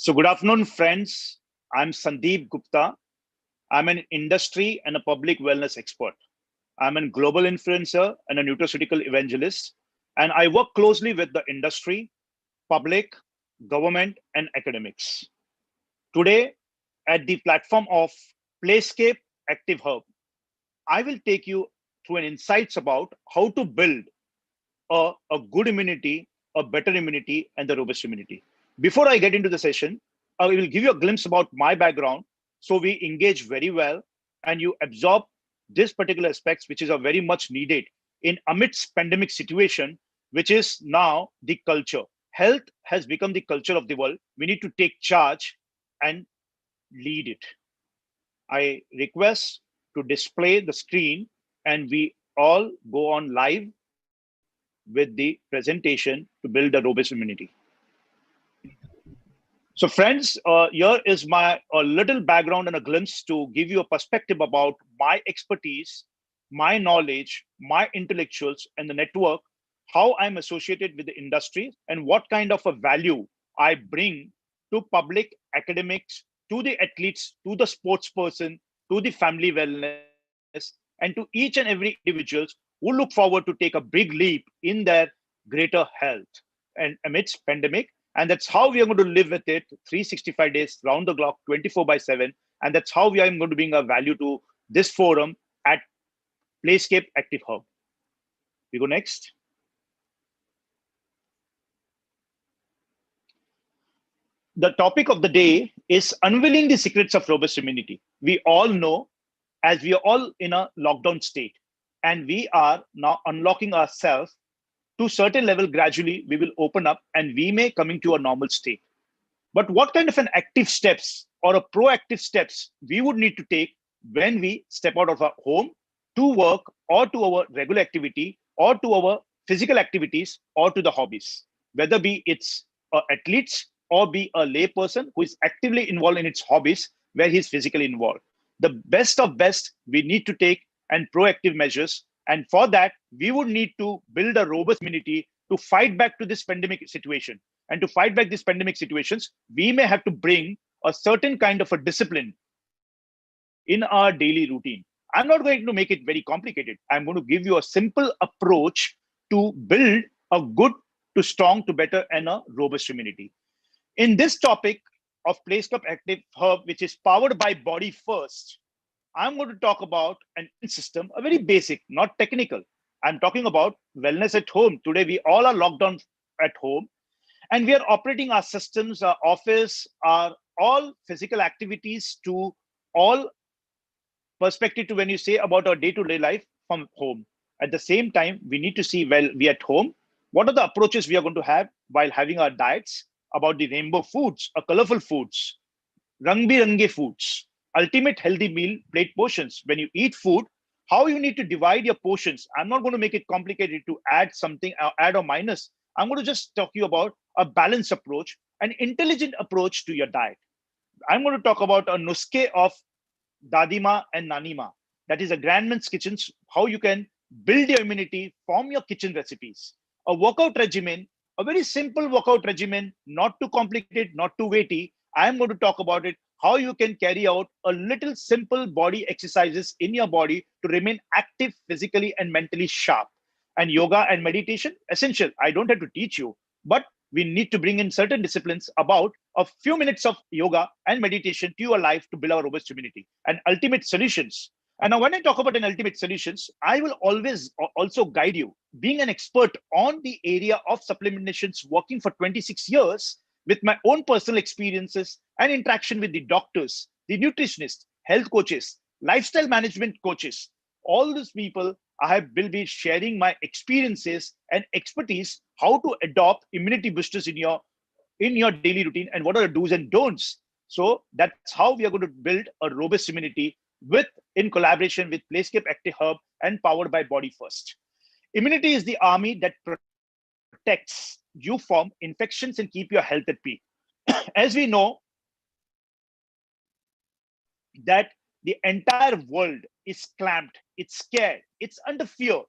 So good afternoon, friends. I'm Sandeep Gupta. I'm an industry and a public wellness expert. I'm a global influencer and a nutraceutical evangelist, and I work closely with the industry, public, government, and academics. Today, at the platform of Playscape Active Hub, I will take you through an insights about how to build a good immunity, a better immunity, and the robust immunity. Before I get into the session, I will give you a glimpse about my background so we engage very well and you absorb this particular aspects, which is a very much needed in amidst pandemic situation, which is now the culture. Health has become the culture of the world. We need to take charge and lead it. I request to display the screen and we all go on live with the presentation to build a robust immunity. So friends, here is my a little background and a glimpse to give you a perspective about my expertise, my knowledge, my intellectuals and the network, how I'm associated with the industry and what kind of a value I bring to public academics, to the athletes, to the sports person, to the family wellness, and to each and every individuals who look forward to take a big leap in their greater health and amidst pandemic. And that's how we are going to live with it 365 days round the clock, 24 by 7. And that's how we are going to bring a value to this forum at Playscape Active Hub. We go next. The topic of the day is unveiling the secrets of robust immunity. We all know, as we are all in a lockdown state, and we are now unlocking ourselves to certain level. Gradually we will open up and we may coming to a normal state. But what kind of an active steps or a proactive steps we would need to take when we step out of our home to work or to our regular activity or to our physical activities or to the hobbies, whether be it's athletes or be a lay person who is actively involved in its hobbies where he's physically involved. The best of best we need to take and proactive measures. And for that, we would need to build a robust immunity to fight back to this pandemic situation. And to fight back these pandemic situations, we may have to bring a certain kind of a discipline in our daily routine. I'm not going to make it very complicated. I'm going to give you a simple approach to build a good to strong to better and a robust immunity. In this topic of Playscape Active Hub, which is powered by Body First, I'm going to talk about an system, a very basic, not technical. I'm talking about wellness at home. Today, we all are locked down at home and we are operating our systems, our office, our all physical activities to all perspective to when you say about our day-to-day life from home. At the same time, we need to see, well, we at home, what are the approaches we are going to have while having our diets about the rainbow foods, colorful foods, rang-birange foods, ultimate healthy meal plate portions. When you eat food, how you need to divide your portions. I'm not going to make it complicated to add something, add or minus. I'm going to just talk to you about a balanced approach, an intelligent approach to your diet. I'm going to talk about a nuske of Dadima and Nanima. That is a grandman's kitchens, how you can build your immunity from your kitchen recipes. A workout regimen, a very simple workout regimen, not too complicated, not too weighty. I'm going to talk about it, how you can carry out a little simple body exercises in your body to remain active physically and mentally sharp. And yoga and meditation, essential. I don't have to teach you, but we need to bring in certain disciplines about a few minutes of yoga and meditation to your life to build our robust immunity and ultimate solutions. And now when I talk about an ultimate solutions, I will always also guide you. Being an expert on the area of supplementations, working for 26 years with my own personal experiences and interaction with the doctors, the nutritionists, health coaches, lifestyle management coaches, all these people, I will be sharing my experiences and expertise, how to adopt immunity boosters in your daily routine and what are the do's and don'ts. So that's how we are going to build a robust immunity with in collaboration with Playscape Active Hub and powered by Body First. Immunity is the army that protects you from infections and keep your health at peak. As we know that the entire world is clamped, it's scared, it's under fear.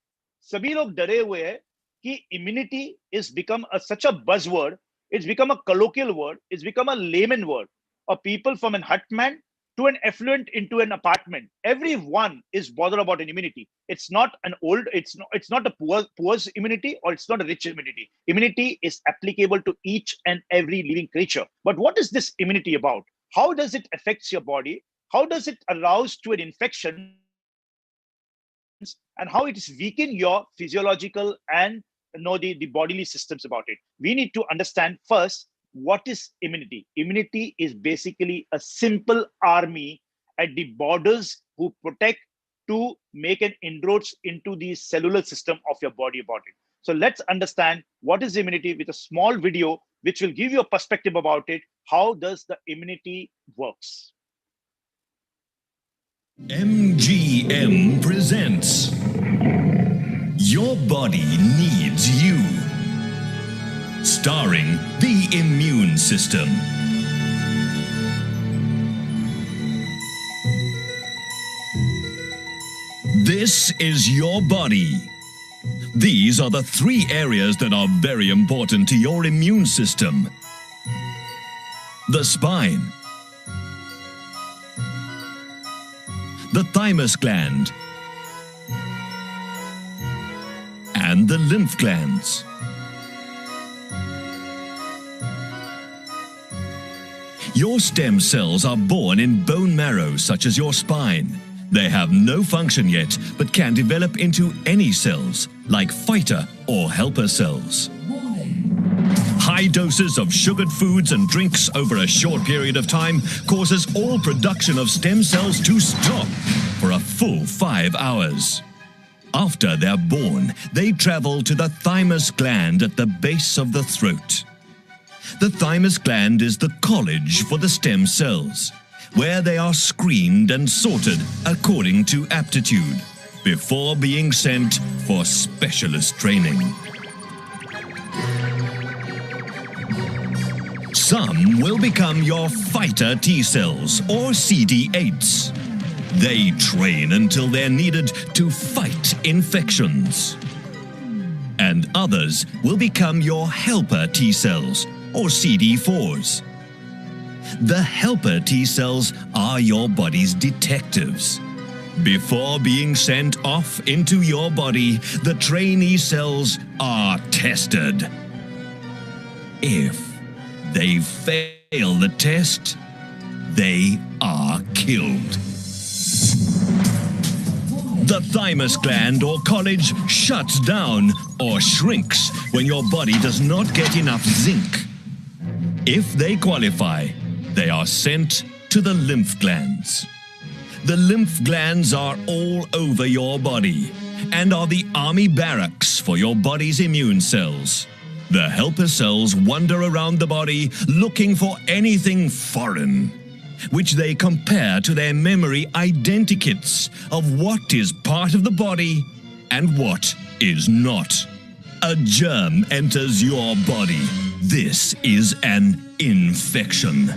सभी लोग डरे हुए हैं कि immunity is become such a buzzword It's become a colloquial word. It's become a layman word. A people from an hutman to an affluent into an apartment. Everyone is bothered about an immunity. It's not an old, it's not a poor's immunity, or it's not a rich immunity. Immunity is applicable to each and every living creature. But what is this immunity about? How does it affect your body? How does it arouse to an infection? And how it is weaken your physiological and the bodily systems about it. We need to understand first, what is immunity? Immunity is basically a simple army at the borders who protect to make an inroads into the cellular system of your body about it. So let's understand what is immunity with a small video, which will give you a perspective about it. How does the immunity works? MGM presents Your Body Needs You, starring the immune system. This is your body. These are the 3 areas that are very important to your immune system: the spine, the thymus gland, and the lymph glands. Your stem cells are born in bone marrow, such as your spine. They have no function yet, but can develop into any cells, like fighter or helper cells. High doses of sugared foods and drinks over a short period of time causes all production of stem cells to stop for a full 5 hours. After they're born, they travel to the thymus gland at the base of the throat. The thymus gland is the college for the stem cells, where they are screened and sorted according to aptitude, before being sent for specialist training. Some will become your fighter T cells, or CD8s. They train until they're needed to fight infections. And others will become your helper T cells, or CD4s. The helper T cells are your body's detectives. Before being sent off into your body, the trainee cells are tested. If they fail the test, they are killed. The thymus gland or college shuts down or shrinks when your body does not get enough zinc. If they qualify, they are sent to the lymph glands. The lymph glands are all over your body and are the army barracks for your body's immune cells. The helper cells wander around the body looking for anything foreign, which they compare to their memory identikits of what is part of the body and what is not. A germ enters your body. This is an infection.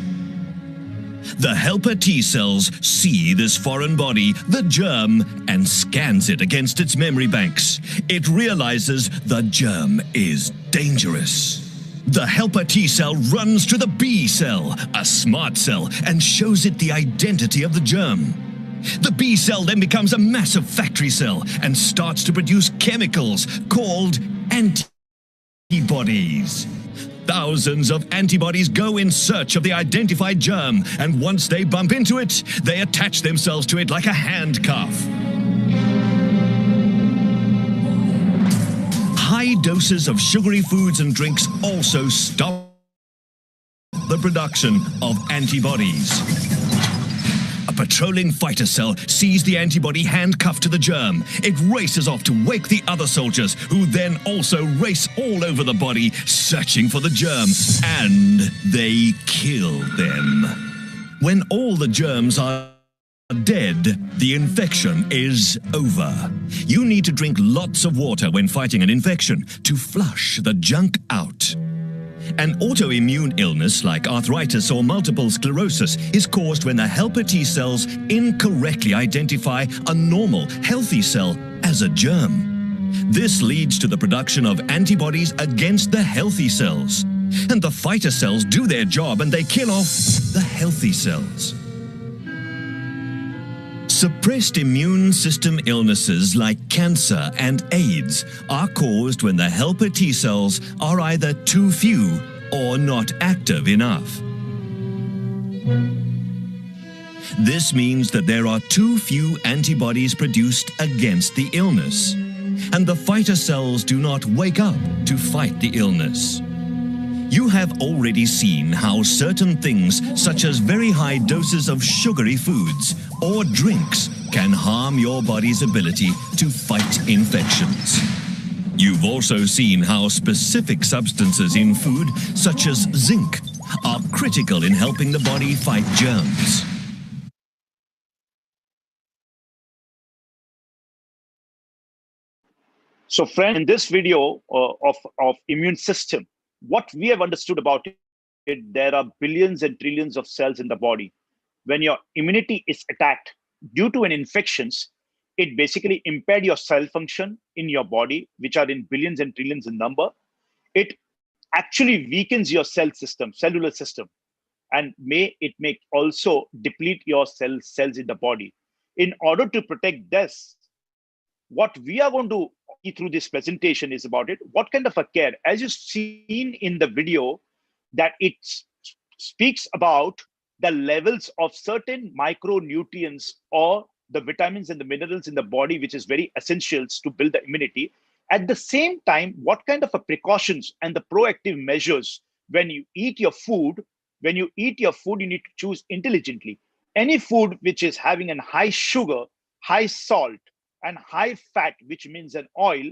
The helper T cells see this foreign body, the germ, and scans it against its memory banks. It realizes the germ is dangerous. The helper T cell runs to the B cell, a smart cell, and shows it the identity of the germ. The B cell then becomes a massive factory cell and starts to produce chemicals called antibodies. Thousands of antibodies go in search of the identified germ, and once they bump into it, they attach themselves to it like a handcuff. High doses of sugary foods and drinks also stop the production of antibodies. A patrolling fighter cell sees the antibody handcuffed to the germ. It races off to wake the other soldiers, who then also race all over the body, searching for the germ, and they kill them. When all the germs are dead, the infection is over. You need to drink lots of water when fighting an infection to flush the junk out. An autoimmune illness like arthritis or multiple sclerosis is caused when the helper T cells incorrectly identify a normal, healthy cell as a germ. This leads to the production of antibodies against the healthy cells. And the fighter cells do their job and they kill off the healthy cells. Suppressed immune system illnesses like cancer and AIDS are caused when the helper T cells are either too few or not active enough. This means that there are too few antibodies produced against the illness, and the fighter cells do not wake up to fight the illness. You have already seen how certain things, such as very high doses of sugary foods or drinks, can harm your body's ability to fight infections. You've also seen how specific substances in food, such as zinc, are critical in helping the body fight germs. So friend, in this video of immune system, what we have understood about it, there are billions and trillions of cells in the body. When your immunity is attacked due to an infections, it basically impaired your cell function in your body, which are in billions and trillions in number. It actually weakens your cell system, cellular system, and it may also deplete your cells in the body. In order to protect this, what we are going to see through this presentation is about it. What kind of a care, as you've seen in the video, that it speaks about the levels of certain micronutrients or the vitamins and the minerals in the body, which is very essentials to build the immunity. At the same time, what kind of a precautions and the proactive measures when you eat your food, you need to choose intelligently. Any food which is having a high sugar, high salt, and high fat, which means an oil,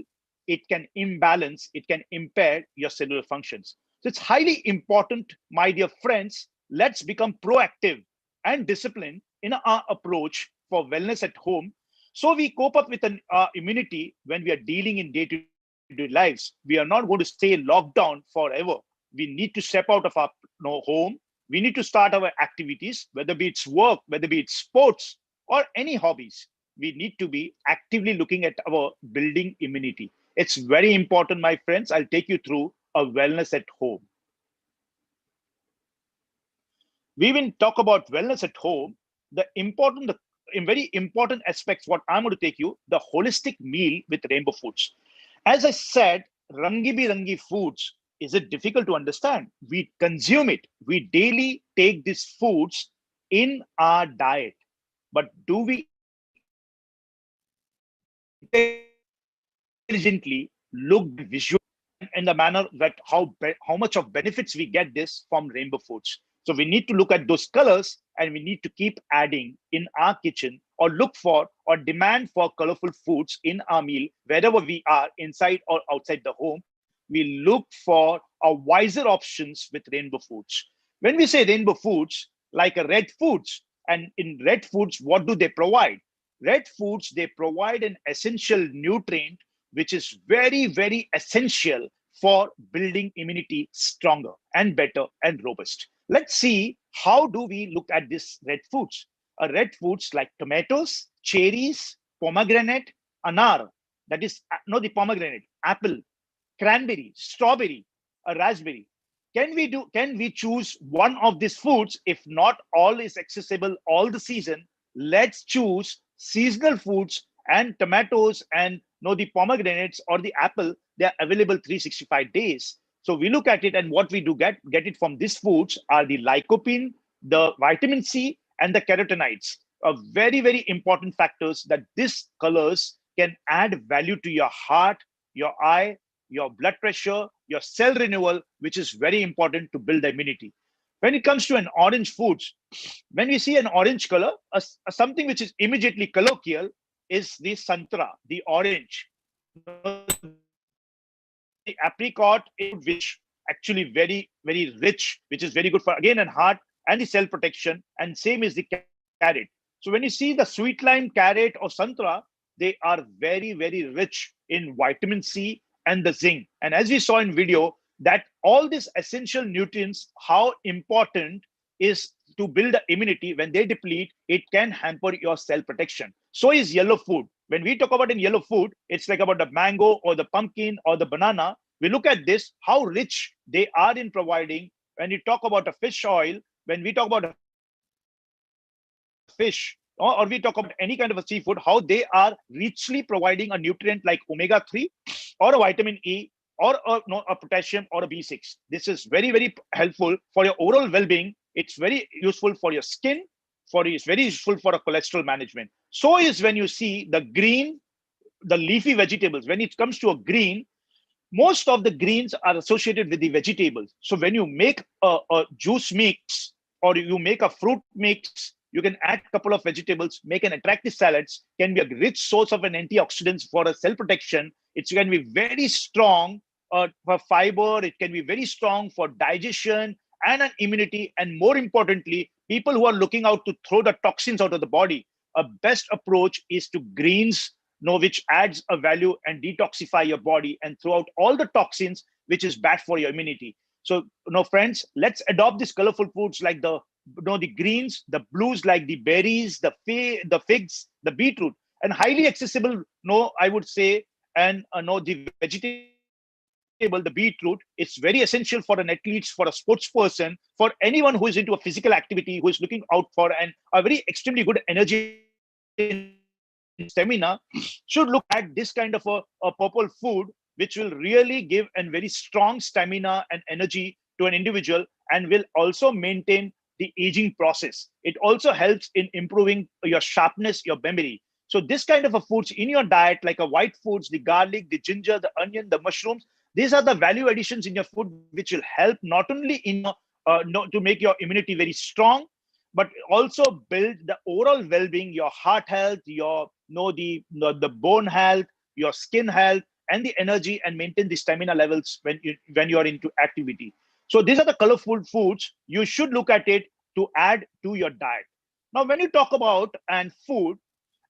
it can imbalance, it can impair your cellular functions. So it's highly important, my dear friends, let's become proactive and disciplined in our approach for wellness at home. So we cope up with an immunity when we are dealing in day-to-day lives. We are not going to stay locked down forever. We need to step out of our home. We need to start our activities, whether be it's work, whether be it's sports or any hobbies. We need to be actively looking at our building immunity. It's very important, my friends. I'll take you through a wellness at home. We will talk about wellness at home, very important aspects, what I'm going to take you, the holistic meal with rainbow foods. As I said, rangi birangi foods, is it difficult to understand? We consume it. We daily take these foods in our diet. But do we intelligently look visually in the manner that how much of benefits we get this from rainbow foods? So we need to look at those colors, and we need to keep adding in our kitchen or look for or demand for colorful foods in our meal, wherever we are, inside or outside the home. We look for a wiser options with rainbow foods. When we say rainbow foods, like a red foods, and in red foods, what do they provide? Red foods, they provide an essential nutrient, which is very, very essential for building immunity stronger and better and robust. Let's see, how do we look at this red foods? Red foods like tomatoes, cherries, pomegranate, anar, that is, the pomegranate, apple, cranberry, strawberry, a raspberry. Can we choose one of these foods? If not all is accessible all the season, let's choose seasonal foods, and tomatoes and the pomegranates or the apple, they are available 365 days. So we look at it, and what we do get it from these foods are the lycopene, the vitamin C, and the carotenoids, are very, very important factors that these colors can add value to your heart, your eye, your blood pressure, your cell renewal, which is very important to build the immunity. When it comes to an orange foods, when we see an orange color, something which is immediately colloquial is the santra, the orange. The apricot, which actually very, very rich, which is very good for, again, and heart and the cell protection, and same is the carrot. So when you see the sweet lime, carrot, or santra, they are very, very rich in vitamin C and the zinc. And as we saw in video, that all these essential nutrients, how important is to build the immunity. When they deplete, it can hamper your cell protection. So is yellow food. When we talk about in yellow food, it's like about the mango or the pumpkin or the banana, we look at this, how rich they are in providing. When you talk about a fish oil, when we talk about a fish, or we talk about any kind of a seafood, how they are richly providing a nutrient like omega-3 or a vitamin E or a potassium or a B6. This is very, very helpful for your overall well-being. It's very useful for your skin, it's very useful for a cholesterol management. So is when you see the green, the leafy vegetables. When it comes to a green, most of the greens are associated with the vegetables. So when you make a juice mix or you make a fruit mix, you can add a couple of vegetables, make an attractive salads, can be a rich source of an antioxidants for a cell protection. It can be very strong for fiber. It can be very strong for digestion and an immunity. And more importantly, people who are looking out to throw the toxins out of the body, a best approach is to greens, which adds a value and detoxify your body and throw out all the toxins, which is bad for your immunity. So, friends, let's adopt these colorful foods like the greens, the blues like the berries, the figs, the beetroot, and highly accessible. I would say, and the vegetable, the beetroot. It's very essential for an athlete, for a sports person, for anyone who is into a physical activity, who is looking out for a very extremely good energy stamina, should look at this kind of a purple food, which will really give a very strong stamina and energy to an individual and will also maintain the aging process. It also helps in improving your sharpness, your memory. So this kind of a foods in your diet, like a white foods, the garlic, the ginger, the onion, the mushrooms, these are the value additions in your food, which will help not only in to make your immunity very strong, but also build the overall well-being, your heart health, your the bone health, your skin health, and the energy, and maintain the stamina levels when you are into activity. So these are the colorful foods you should look at it to add to your diet. Now, when you talk about food,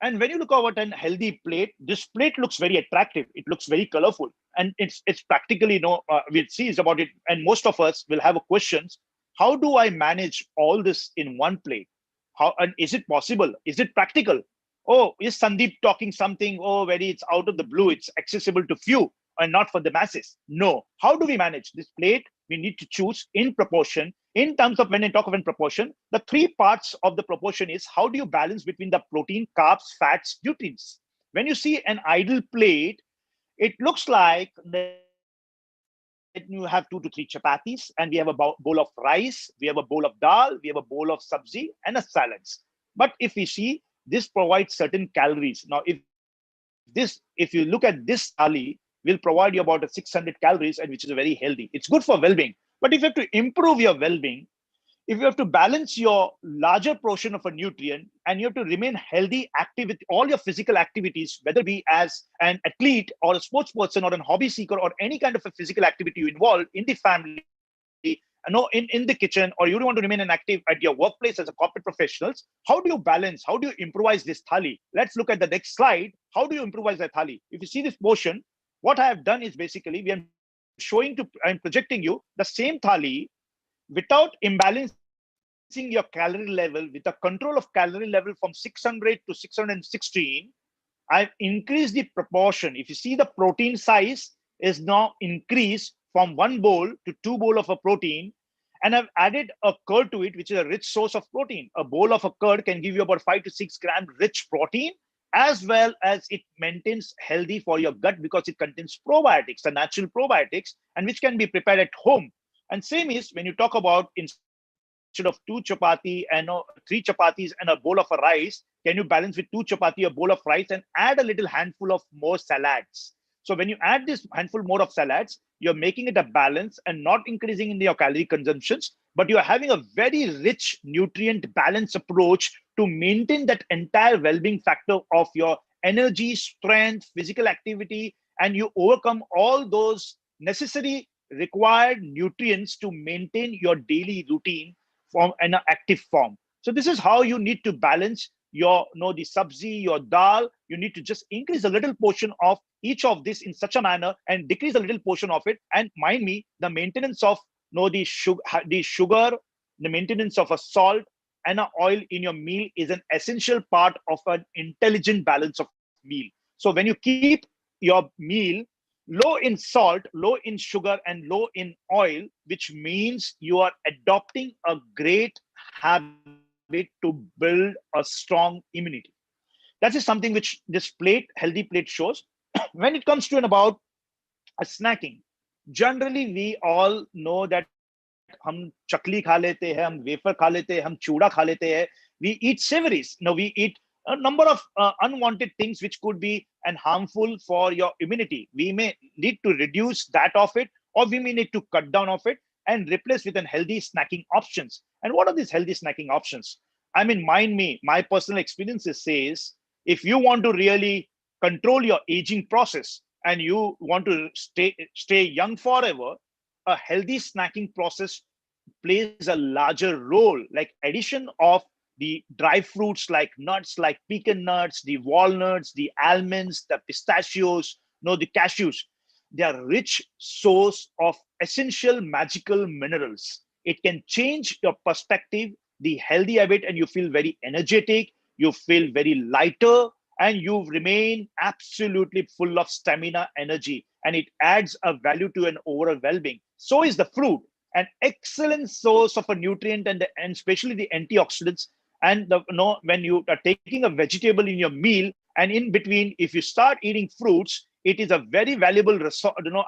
and when you look about a healthy plate, this plate looks very attractive. It looks very colorful, and it's practically we'll see is about it. And most of us will have a questions: how do I manage all this in one plate? How, and is it possible? Is it practical? Oh, is Sandeep talking something? Oh, very it's out of the blue. It's accessible to few and not for the masses. No. How do we manage this plate? We need to choose in proportion. In terms of when I talk of in proportion, the three parts of the proportion is how do you balance between the protein, carbs, fats, nutrients. When you see an ideal plate, it looks like that you have 2 to 3 chapatis, and we have a bowl of rice, we have a bowl of dal, we have a bowl of sabzi, and a salads. But if we see, this provides certain calories. Now, if you look at this thali, will provide you about 600 calories, and which is very healthy. It's good for well-being. But if you have to improve your well-being, if you have to balance your larger portion of a nutrient, and you have to remain healthy, active with all your physical activities, whether it be as an athlete or a sports person or a hobby seeker or any kind of a physical activity you involve in the family, in the kitchen, or you don't want to remain inactive at your workplace as a corporate professionals, how do you balance? How do you improvise this thali? Let's look at the next slide. How do you improvise that thali? If you see this portion, what I have done is basically I'm projecting you the same thali without imbalancing your calorie level, with a control of calorie level from 600 to 616. I've increased the proportion. If you see, the protein size is now increased from 1 bowl to 2 bowl of a protein. And I've added a curd to it, which is a rich source of protein. A bowl of a curd can give you about 5 to 6 grams rich protein, as well as it maintains healthy for your gut because it contains probiotics, the natural probiotics, and which can be prepared at home. And same is when you talk about, instead of 2 chapati and 3 chapatis and a bowl of a rice, can you balance with 2 chapati, a bowl of rice, and add a little handful of more salads? So when you add this handful more of salads, you're making it a balance and not increasing in your calorie consumptions, but you're having a very rich nutrient balance approach to maintain that entire well-being factor of your energy, strength, physical activity, and you overcome all those necessary required nutrients to maintain your daily routine from an active form. So this is how you need to balance your the sabzi, your dal. You need to just increase a little portion of each of this in such a manner and decrease a little portion of it. And mind me, the maintenance of the sugar, the maintenance of a salt and an oil in your meal is an essential part of an intelligent balance of meal. So when you keep your meal low in salt, low in sugar, and low in oil, which means you are adopting a great habit to build a strong immunity. That is something which this healthy plate shows. When it comes to about snacking, generally we all know that हम चकली खा लेते हैं, हम wafer खा लेते हैं, हम चूड़ा खा लेते हैं, we eat savories. No, we eat a number of unwanted things which could be and harmful for your immunity. We may need to reduce that of it, or we may need to cut down of it and replace with an healthy snacking options. And what are these healthy snacking options? I mean, my personal experiences says, if you want to really control your aging process and you want to stay young forever, a healthy snacking process plays a larger role, like addition of the dry fruits like nuts, like pecan nuts, the walnuts, the almonds, the pistachios, no, the cashews. They are rich source of essential magical minerals. It can change your perspective, the healthy habit, and you feel very energetic, you feel very lighter, and you remain absolutely full of stamina, energy, and it adds a value to an overall well-being. So is the fruit, an excellent source of a nutrient and especially the antioxidants. And when you are taking a vegetable in your meal, and in between, if you start eating fruits, it is a very valuable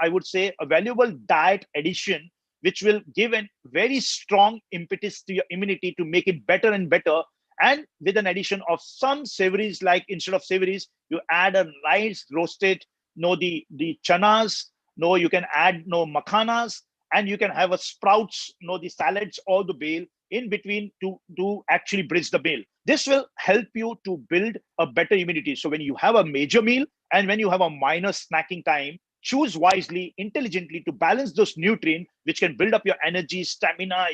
I would say a valuable diet addition, which will give a very strong impetus to your immunity to make it better and better. And with an addition of some savories, like instead of savories, you add a nice roasted, the chanas, you can add makhanas, and you can have a sprouts, the salads or the bale in between to actually bridge the meal. This will help you to build a better immunity. So when you have a major meal and when you have a minor snacking time, choose wisely, intelligently to balance those nutrients, which can build up your energy, stamina,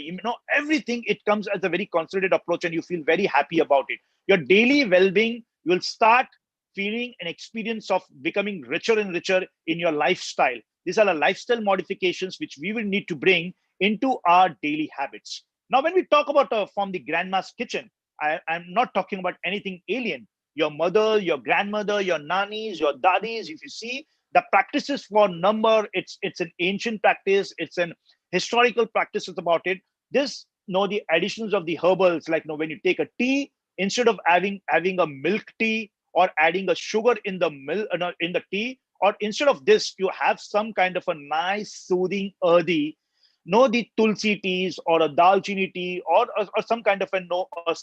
everything. It comes as a very considered approach, and you feel very happy about it. Your daily well-being will start feeling an experience of becoming richer and richer in your lifestyle. These are the lifestyle modifications which we will need to bring into our daily habits. Now, when we talk about from the grandma's kitchen, I'm not talking about anything alien. Your mother, your grandmother, your nannies, your daddies, if you see the practices for number, it's an ancient practice, it's an historical practices about it. This, the additions of the herbals, like when you take a tea, instead of having a milk tea or adding a sugar in the milk in the tea, or instead of this, you have some kind of a nice soothing earthy, the tulsi teas or a dalchini tea or some kind of a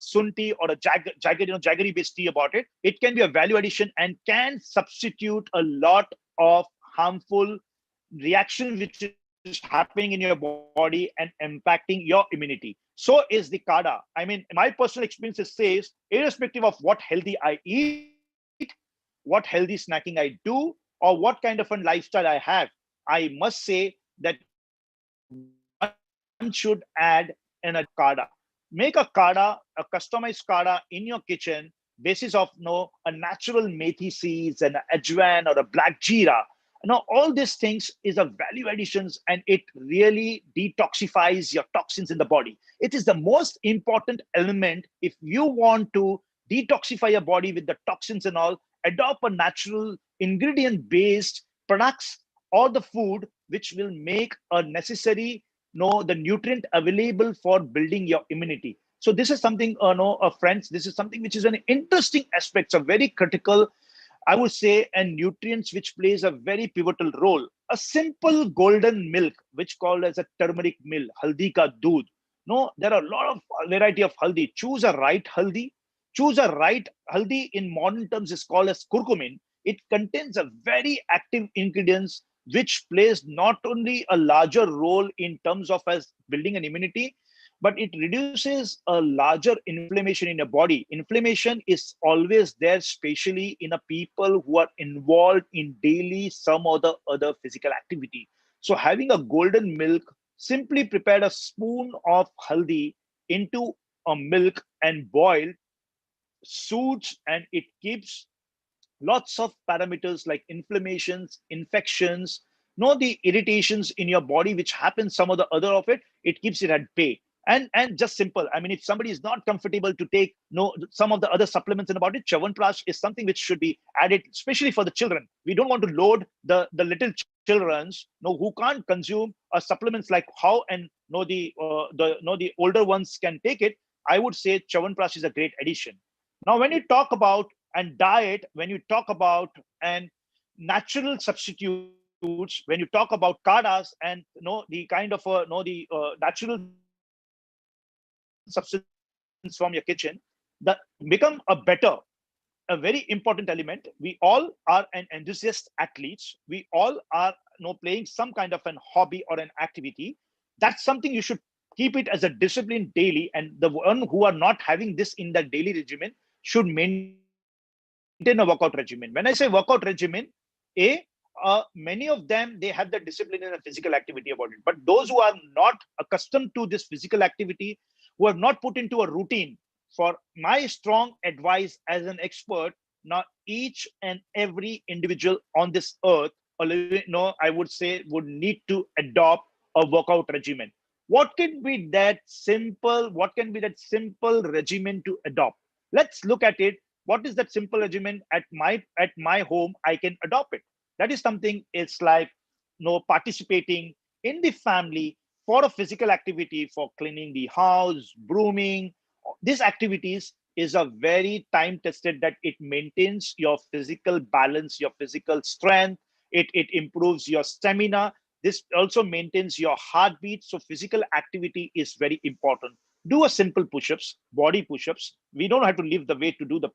sunti or a jaggery based tea about it. It can be a value addition and can substitute a lot of harmful reaction which is happening in your body and impacting your immunity. So is the kada. I mean, my personal experiences says, irrespective of what healthy I eat, what healthy snacking I do, or what kind of a lifestyle I have, I must say that one should add an addition of kada. Make a kada, a customized kada in your kitchen, basis of a natural methi seeds and ajwan or a black jeera. All these things is a value additions, and it really detoxifies your toxins in the body. It is the most important element if you want to detoxify your body with the toxins and all. Adopt a natural ingredient based products or the food which will make a necessary the nutrient available for building your immunity. So this is something friends, this is something which is an interesting aspect, a very critical, I would say, and nutrients which plays a very pivotal role. A simple golden milk, which called as a turmeric milk, haldi ka doodh. No, there are a lot of variety of haldi. Choose a right haldi. Choose a right haldi in modern terms is called as curcumin. It contains a very active ingredients which plays not only a larger role in terms of as building an immunity, but it reduces a larger inflammation in your body. Inflammation is always there, especially in a people who are involved in daily some or the other physical activity. So having a golden milk, simply prepare a spoon of haldi into a milk and boil, soothes, and it keeps lots of parameters like inflammations, infections, the irritations in your body which happens some of the other of it, it keeps it at bay. And just simple. I mean, if somebody is not comfortable to take some of the other supplements in about it, Chawanprash is something which should be added, especially for the children. We don't want to load the little children's who can't consume supplements like how and the older ones can take it. I would say Chawanprash is a great addition. Now, when you talk about and diet, when you talk about and natural substitutes, when you talk about kadas and the kind of natural substance from your kitchen, that become a very important element. We all are an enthusiast athletes. We all are playing some kind of an hobby or an activity. That's something you should keep it as a discipline daily. And the one who are not having this in their daily regimen should maintain a workout regimen. When I say workout regimen, many of them, they have the discipline in a physical activity about it. But those who are not accustomed to this physical activity, who have not put into a routine, for my strong advice as an expert, now each and every individual on this earth, I would say, would need to adopt a workout regimen. What can be that simple? What can be that simple regimen to adopt? Let's look at it. What is that simple regimen at my home? I can adopt it. That is something. It's like participating in the family for a physical activity, for cleaning the house, brooming. These activities is a very time tested, that it maintains your physical balance, your physical strength. It improves your stamina. This also maintains your heartbeat. So physical activity is very important. Do a simple push-ups, body push-ups. We don't have to leave the weight to do the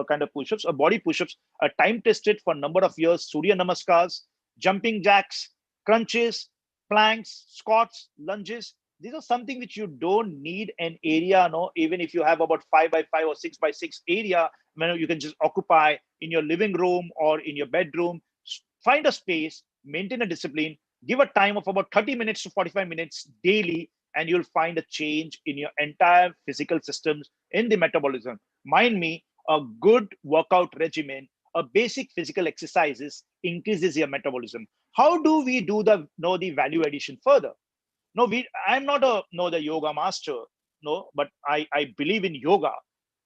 kind of push-ups. A body push-ups are time tested for a number of years. Surya namaskars, jumping jacks, crunches, planks, squats, lunges. These are something which you don't need an area. No, even if you have about 5 by 5 or 6 by 6 area, you can just occupy in your living room or in your bedroom. Find a space, maintain a discipline, give a time of about 30 minutes to 45 minutes daily, and you'll find a change in your entire physical systems, in the metabolism. Mind me, a good workout regimen, a basic physical exercises increases your metabolism. How do we do the value addition further? No, I'm not the yoga master, no, but I believe in yoga.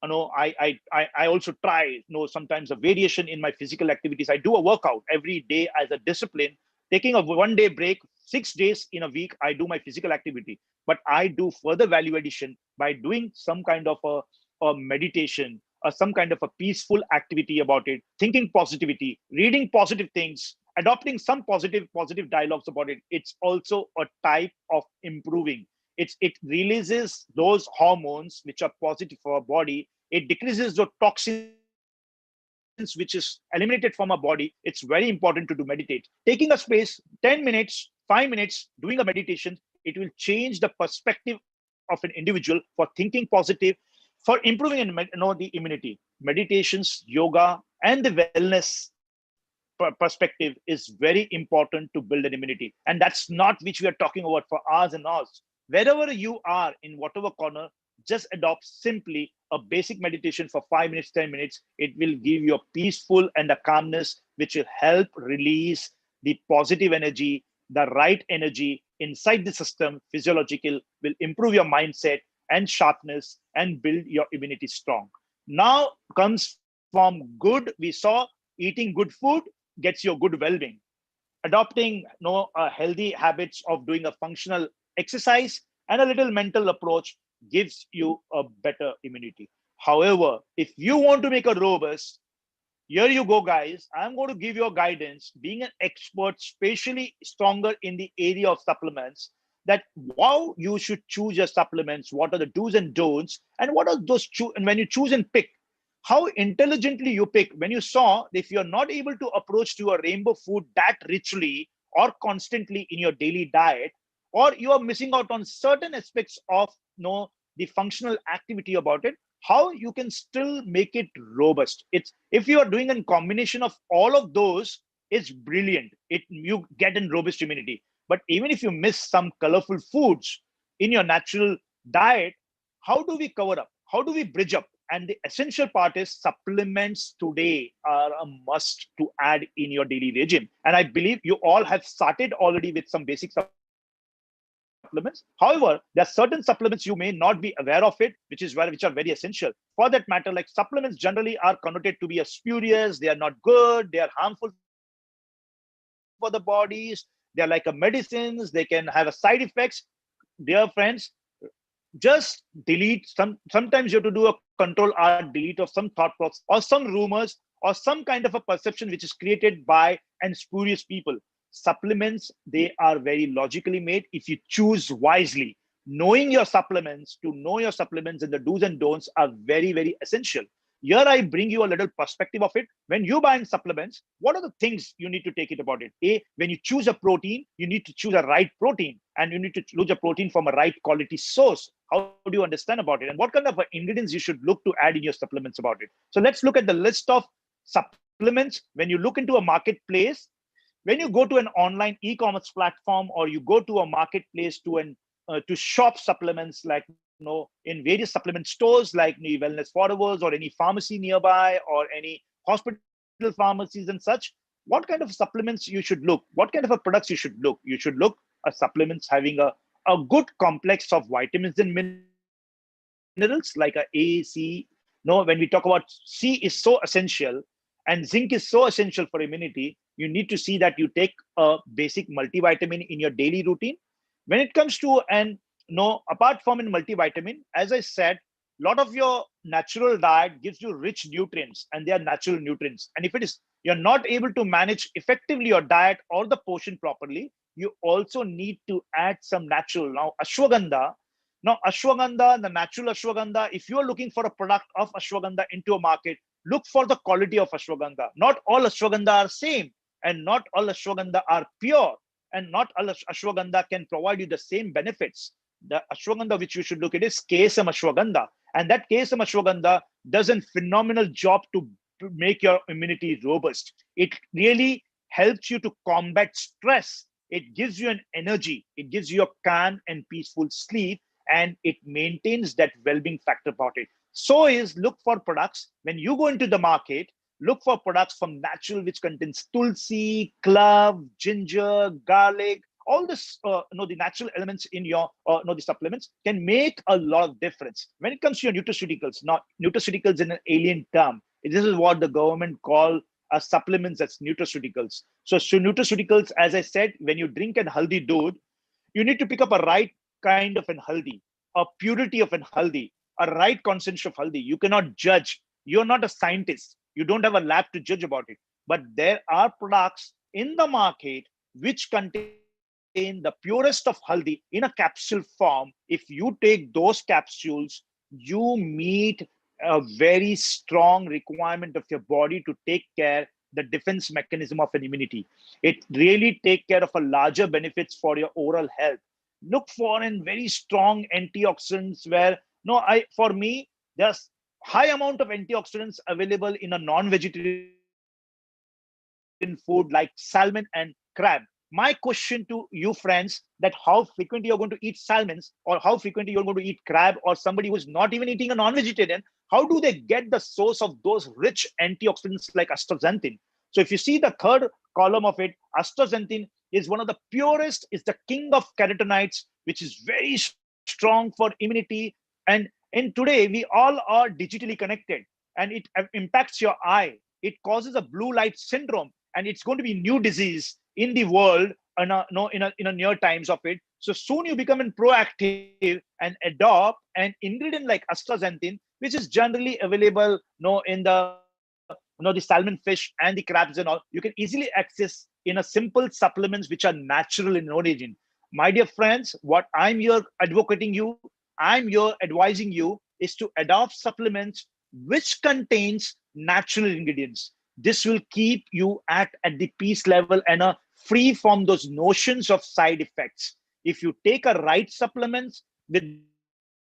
I also try, sometimes a variation in my physical activities. I do a workout every day as a discipline, taking a 1 day break. 6 days in a week I do my physical activity, but I do further value addition by doing some kind of a meditation or some kind of a peaceful activity about it, thinking positivity, reading positive things, adopting some positive dialogues about it. It's also a type of improving. It releases those hormones which are positive for our body. It decreases the toxins which is eliminated from our body. It's very important to do meditate. Taking a space, 10 minutes, 5 minutes, doing a meditation, it will change the perspective of an individual for thinking positive, for improving the immunity. Meditations, yoga, and the wellness perspective is very important to build an immunity. And that's not which we are talking about for hours and hours. Wherever you are, in whatever corner, just adopt simply a basic meditation for 5 minutes, 10 minutes. It will give you a peaceful and a calmness, which will help release the positive energy, the right energy inside the system. Physiological will improve your mindset and sharpness and build your immunity strong. Now comes from good. We saw eating good food gets you good well-being. Adopting healthy habits of doing a functional exercise and a little mental approach gives you a better immunity. However, if you want to make a robust, here you go, guys. I'm going to give you a guidance, being an expert, especially stronger in the area of supplements, that how you should choose your supplements, what are the do's and don'ts, and what are those and when you choose and pick, how intelligently you pick. When you saw, if you're not able to approach to a rainbow food that richly or constantly in your daily diet, or you are missing out on certain aspects of the functional activity about it, how you can still make it robust. It's if you are doing a combination of all of those, it's brilliant. You get in robust immunity. But even if you miss some colorful foods in your natural diet, how do we cover up? How do we bridge up? And the essential part is supplements today are a must to add in your daily regime. And I believe you all have started already with some basic supplements. But supplements. However, there are certain supplements you may not be aware of it, which are very essential. For that matter, like supplements generally are connoted to be a spurious, they are not good, they are harmful for the bodies, they are like a medicines, they can have a side effects. Dear friends, just delete sometimes you have to do a control alt delete of some thought process or some rumors or some kind of a perception which is created by and spurious people. Supplements, they are very logically made if you choose wisely. Knowing your supplements, to know your supplements and the do's and don'ts are very, very essential. Here I bring you a little perspective of it. When you buying supplements, what are the things you need to take it about it? When you choose a protein, you need to choose a right protein, and you need to choose a protein from a right quality source. How do you understand about it? And what kind of ingredients you should look to add in your supplements about it? So let's look at the list of supplements. When you look into a marketplace, when you go to an online e-commerce platform, or you go to a marketplace to shop supplements, like in various supplement stores like the Wellness Forevers or any pharmacy nearby or any hospital pharmacies and such, what kind of supplements you should look? What kind of a products you should look? You should look at supplements having a good complex of vitamins and minerals like A, C. No, when we talk about C is so essential and zinc is so essential for immunity, you need to see that you take a basic multivitamin in your daily routine. When it comes to apart from in multivitamin, as I said, a lot of your natural diet gives you rich nutrients, and they are natural nutrients. And if it is you're not able to manage effectively your diet or the portion properly, you also need to add some natural. Now, ashwagandha, the natural ashwagandha, if you're looking for a product of ashwagandha into a market, look for the quality of ashwagandha. Not all ashwagandha are same, and not all ashwagandha are pure, and not all ashwagandha can provide you the same benefits. The ashwagandha which you should look at is KSM ashwagandha, and that KSM ashwagandha does a phenomenal job to make your immunity robust. It really helps you to combat stress. It gives you an energy. It gives you a calm and peaceful sleep, and it maintains that well-being factor about it. So is look for products when you go into the market. Look for products from natural, which contains tulsi, clove, ginger, garlic. All this, the natural elements in your, the supplements can make a lot of difference. When it comes to your nutraceuticals, now nutraceuticals in an alien term, this is what the government call as supplements as nutraceuticals. So nutraceuticals, as I said, when you drink an healthy doodh, you need to pick up a right kind of an haldi, a purity of an haldi, a right concentration of haldi. You cannot judge. You're not a scientist. You don't have a lab to judge about it. But there are products in the market which contain the purest of haldi in a capsule form. If you take those capsules, you meet a very strong requirement of your body to take care the defense mechanism of an immunity. It really take care of a larger benefits for your oral health. Look for in very strong antioxidants where for me, there's high amount of antioxidants available in a non-vegetarian food like salmon and crab. My question to you friends, that how frequently you're going to eat salmons, or how frequently you're going to eat crab, or somebody who's not even eating a non-vegetarian, how do they get the source of those rich antioxidants like astaxanthin? So if you see the third column of it, astaxanthin is one of the purest, is the king of carotenoids, which is very strong for immunity. And in today, we all are digitally connected, and it impacts your eye. It causes a blue light syndrome, and it's going to be new disease in the world in a near times of it. So soon you become proactive and adopt an ingredient like astaxanthin, which is generally available in the salmon fish and the crabs and all. You can easily access in a simple supplements which are natural in origin. My dear friends, what I'm here advocating you, I'm here advising you is to adopt supplements which contains natural ingredients. This will keep you at the peace level and free from those notions of side effects. If you take a right supplements with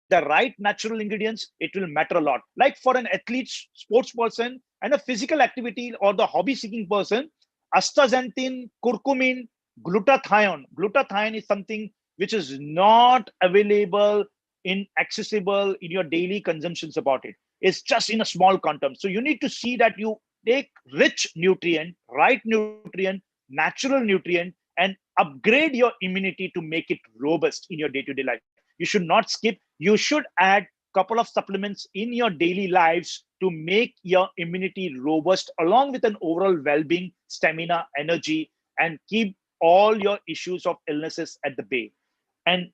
the right natural ingredients, it will matter a lot. Like for an athlete, sports person, and a physical activity or the hobby seeking person, astaxanthin, curcumin, glutathione. Glutathione is something which is not available accessible in your daily consumptions about it. It's just in a small quantum. So you need to see that you take rich nutrient, right nutrient, natural nutrient, and upgrade your immunity to make it robust in your day-to-day life. You should not skip. You should add couple of supplements in your daily lives to make your immunity robust, along with an overall well-being, stamina, energy, and keep all your issues of illnesses at the bay. And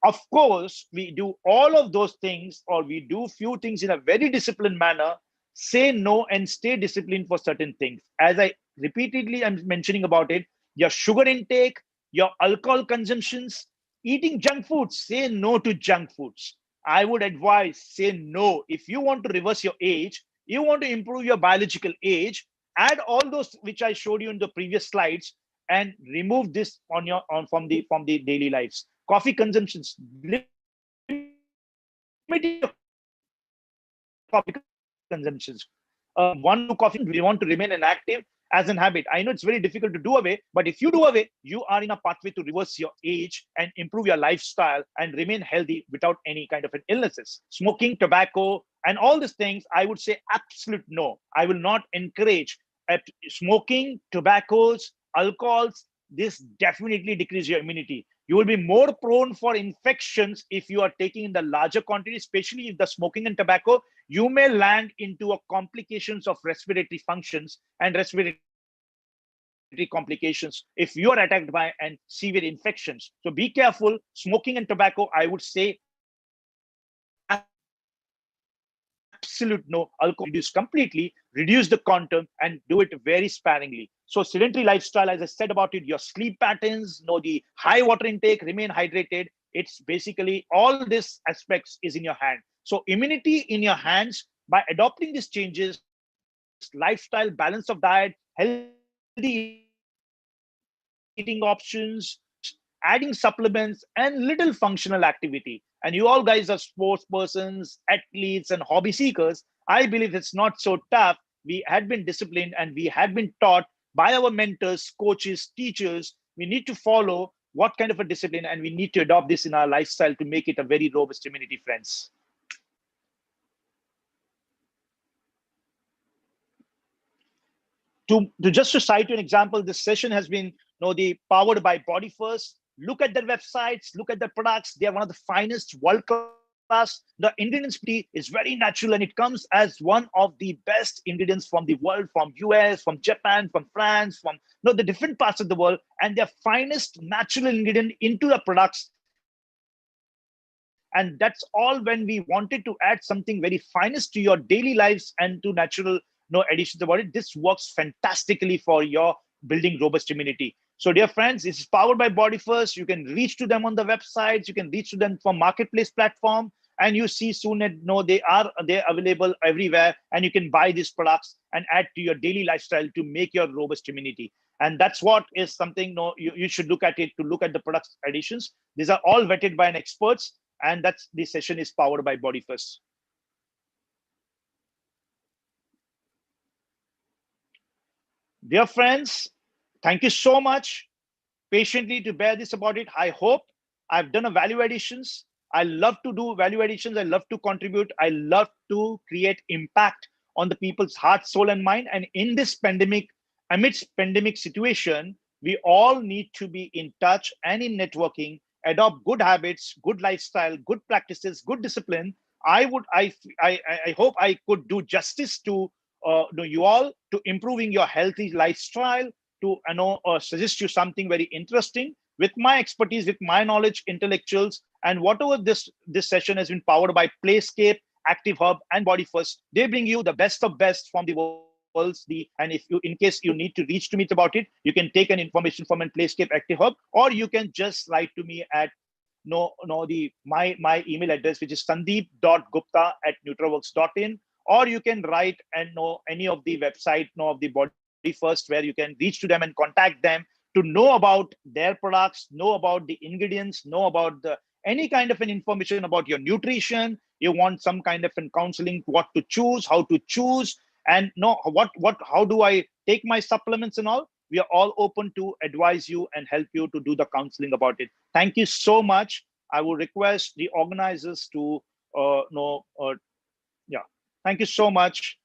of course, we do all of those things, or we do few things in a very disciplined manner. Say no and stay disciplined for certain things. As I repeatedly am mentioning about it, your sugar intake, your alcohol consumptions, eating junk foods. Say no to junk foods. I would advise, say no. If you want to reverse your age, you want to improve your biological age, add all those which I showed you in the previous slides, and remove this from the daily lives. Coffee consumptions, limit your coffee consumptions. One to coffee, we want to remain inactive as an habit. I know it's very difficult to do away, but if you do away, you are in a pathway to reverse your age and improve your lifestyle and remain healthy without any kind of an illnesses. Smoking, tobacco, and all these things, I would say absolute no. I will not encourage smoking, tobaccos, alcohols. This definitely decreases your immunity. You will be more prone for infections if you are taking in the larger quantity, especially if the smoking and tobacco, you may land into a complications of respiratory functions and respiratory complications if you are attacked by and severe infections. So be careful. Smoking and tobacco, I would say absolute no. Alcohol reduce completely, reduce the quantum, and do it very sparingly. So sedentary lifestyle, as I said about it, your sleep patterns, the high water intake, remain hydrated. It's basically all these aspects is in your hand. So immunity in your hands by adopting these changes, lifestyle, balance of diet, healthy eating options, adding supplements, and little functional activity. And you all guys are sports persons, athletes, and hobby seekers. I believe it's not so tough. We had been disciplined and we had been taught by our mentors, coaches, teachers. We need to follow what kind of a discipline, and we need to adopt this in our lifestyle to make it a very robust immunity, friends. To cite you an example, this session has been the powered by Body First. Look at their websites, look at their products. They are one of the finest, world class. The ingredient is very natural, and it comes as one of the best ingredients from the world, from US, from Japan, from France, from the different parts of the world, and their finest natural ingredient into the products. And that's all when we wanted to add something very finest to your daily lives and to natural additions about it. This works fantastically for your building robust immunity. So dear friends, this is powered by Body First. You can reach to them on the websites. You can reach to them from marketplace platform, and you see soon they're available everywhere, and you can buy these products and add to your daily lifestyle to make your robust immunity. And that's what is something you should look at it, to look at the products additions. These are all vetted by an experts, and that's this session is powered by Body First. Dear friends, thank you so much patiently to bear this about it. I hope I've done a value additions. I love to do value additions. I love to contribute. I love to create impact on the people's heart, soul, and mind. And in this pandemic, amidst pandemic situation, we all need to be in touch and in networking, adopt good habits, good lifestyle, good practices, good discipline. I hope I could do justice to you all, to improving your healthy lifestyle, to suggest you something very interesting with my expertise, with my knowledge, intellectuals, and whatever this session has been powered by Playscape, Active Hub, and Body First. They bring you the best of best from the world's and if you, in case you need to reach to me about it, you can take an information from an Playscape, Active Hub, or you can just write to me at my email address, which is sandeep.gupta@nutraworks.in, or you can write and any of the website of the Body First, where you can reach to them and contact them to know about their products, know about the ingredients, know about any kind of an information about your nutrition. You want some kind of an counseling, what to choose, how to choose, and know how do I take my supplements and all. We are all open to advise you and help you to do the counseling about it. Thank you so much. I will request the organizers to yeah. Thank you so much.